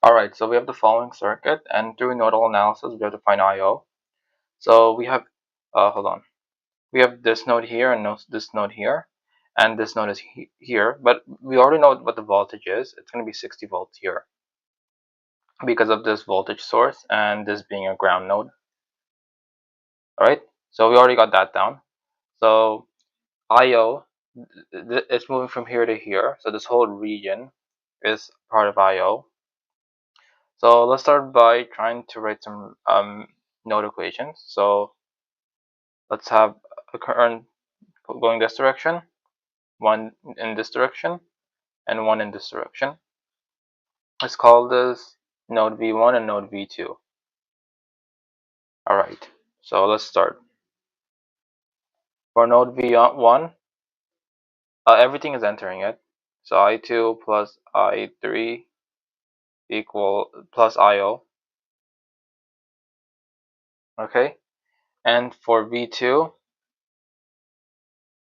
Alright, so we have the following circuit, and doing nodal analysis, we have to find I/O. So we have, hold on, we have this node here and this node here, and this node is here, but we already know what the voltage is. It's going to be 60 volts here because of this voltage source and this being a ground node. Alright, so we already got that down. So I/O, it's moving from here to here, so this whole region is part of I/O. So let's start by trying to write some node equations. So let's have a current going this direction, one in this direction, and one in this direction. Let's call this node V1 and node V2. Alright, so let's start. For node V1, everything is entering it. So I2 plus I3 equal plus I0. Okay, and for V2,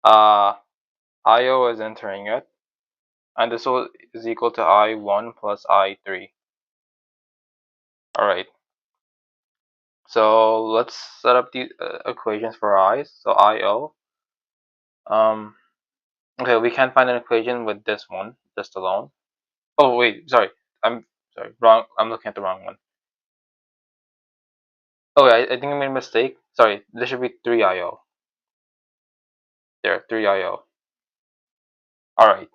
I0 is entering it, and this is equal to I1 plus I3. Alright, so let's set up the equations for i's. So I0, okay, we can't find an equation with this one just alone. Oh wait, sorry, I'm wrong. I'm looking at the wrong one. Oh, I think I made a mistake. Sorry, there should be 3 I/O. There, 3 I/O. Alright,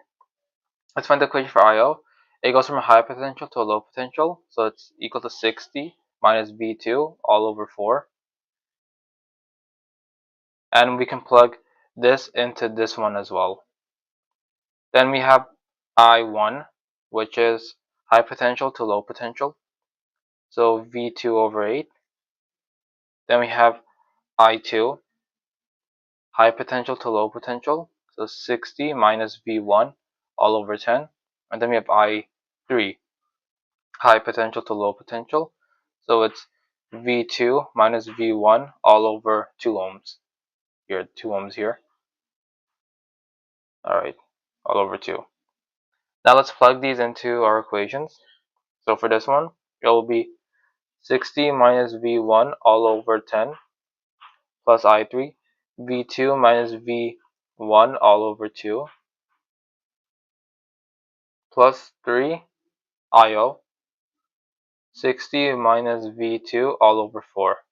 let's find the equation for I/O. It goes from a high potential to a low potential, so it's equal to 60 minus V2 all over 4. And we can plug this into this one as well. Then we have I1, which is high potential to low potential, so V2 over 8. Then we have I2, high potential to low potential, so 60 minus V1 all over 10. And then we have I3, high potential to low potential, so it's V2 minus V1 all over 2 ohms. Here, 2 ohms here. Alright, all over 2. Now let's plug these into our equations. So for this one, it will be 60 minus V1 all over 10 plus I3, V2 minus V1 all over 2 plus 3 I/O, 60 minus V2 all over 4.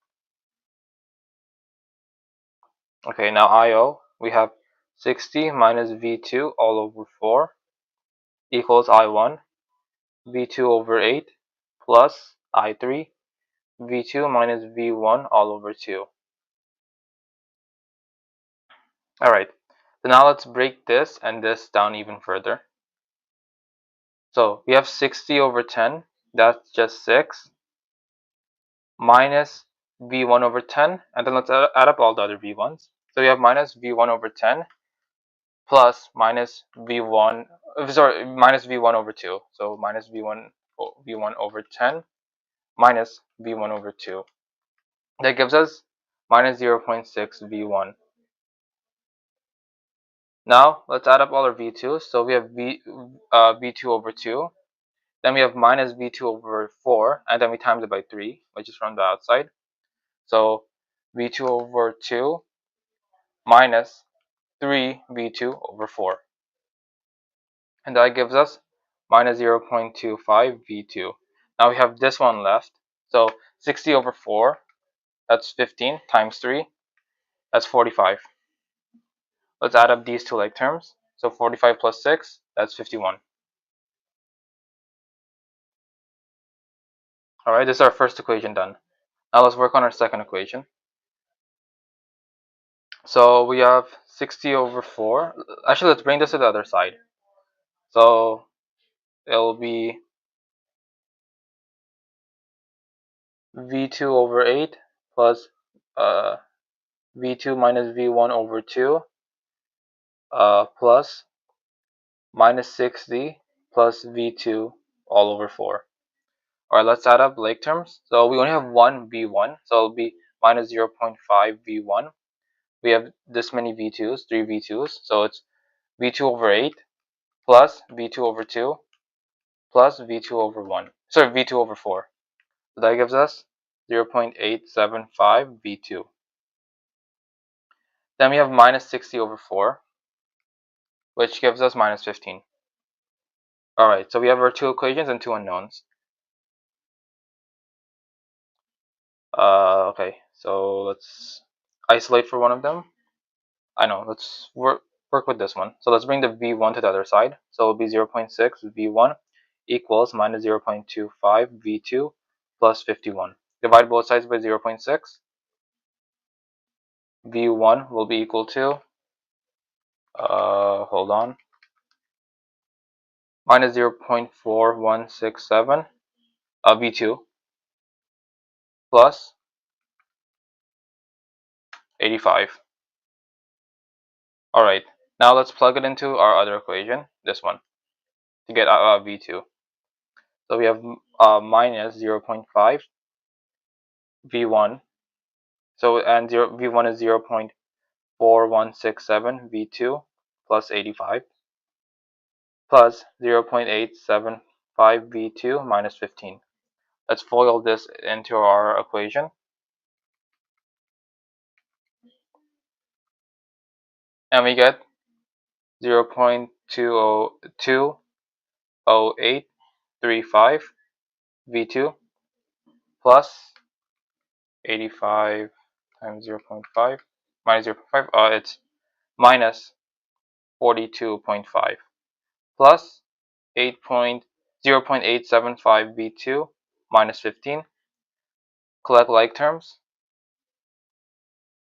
Okay, now I/O, we have 60 minus V2 all over 4 equals I1, V2 over 8 plus I3, V2 minus V1 all over 2. Alright, so now let's break this and this down even further. So we have 60 over 10, that's just 6, minus V1 over 10, and then let's add up all the other V1s. So we have minus V1 over 10 plus minus V1, sorry, minus V1 over 2. So minus V1 over 10 minus V1 over 2. That gives us minus 0.6 V1. Now let's add up all our V2s. So we have V2 over 2. Then we have minus V2 over 4, and then we times it by 3, which is from the outside. So V2 over 2 minus 3 V2 over 4. And that gives us minus 0.25 V2. Now we have this one left. So 60 over 4, that's 15 times 3, that's 45. Let's add up these two like terms. So 45 plus 6, that's 51. Alright, this is our first equation done. Now let's work on our second equation. So we have 60 over 4. Actually, let's bring this to the other side. So it'll be V2 over 8 plus V2 minus V1 over 2 plus minus 60 plus V2 all over 4. Alright, let's add up like terms. So we only have one V1, so it'll be minus 0.5 V1. We have this many V2s, 3 V2s, so it's V2 over 8 plus V2 over 2 plus V2 over 1. Sorry, V2 over 4. So that gives us 0.875 V2. Then we have minus 60 over 4, which gives us minus 15. Alright, so we have our two equations and two unknowns. Okay, so let's isolate for one of them. Let's work with this one. So let's bring the V1 to the other side. So it'll be 0.6 V1 equals minus 0.25 V2 plus 51. Divide both sides by 0.6. V1 will be equal to, hold on, minus 0.4167 V2 plus 85. Alright, now let's plug it into our other equation, this one, to get V2. So we have minus 0.5 V1. So and V1 is 0.4167 V2 plus 85 plus 0.875 V2 minus 15. Let's FOIL this into our equation. And we get 0.20835 V2 plus 85 times 0.5 minus 0.5. It's minus 42.5 plus 0.875 V2 minus 15. Collect like terms.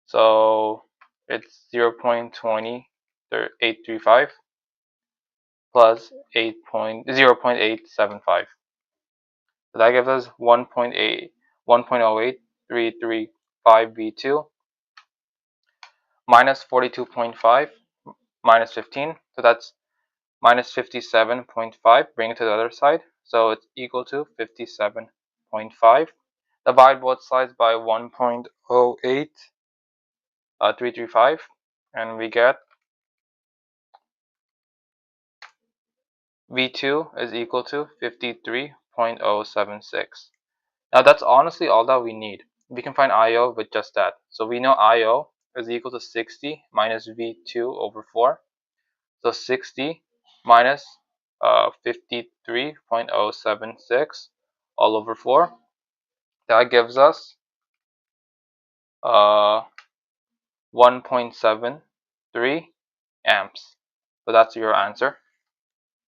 So it's 0.20835 plus 0.875. So that gives us 1.08335 V2 minus 42.5 minus 15. So that's minus 57.5. Bring it to the other side. So it's equal to 57.5. Divide both sides by 1.08335, and we get V2 is equal to 53.076. Now that's honestly all that we need. We can find IO with just that. So we know IO is equal to 60 minus V2 over 4. So 60 minus 53.076 all over 4. That gives us 1.73 amps. So that's your answer.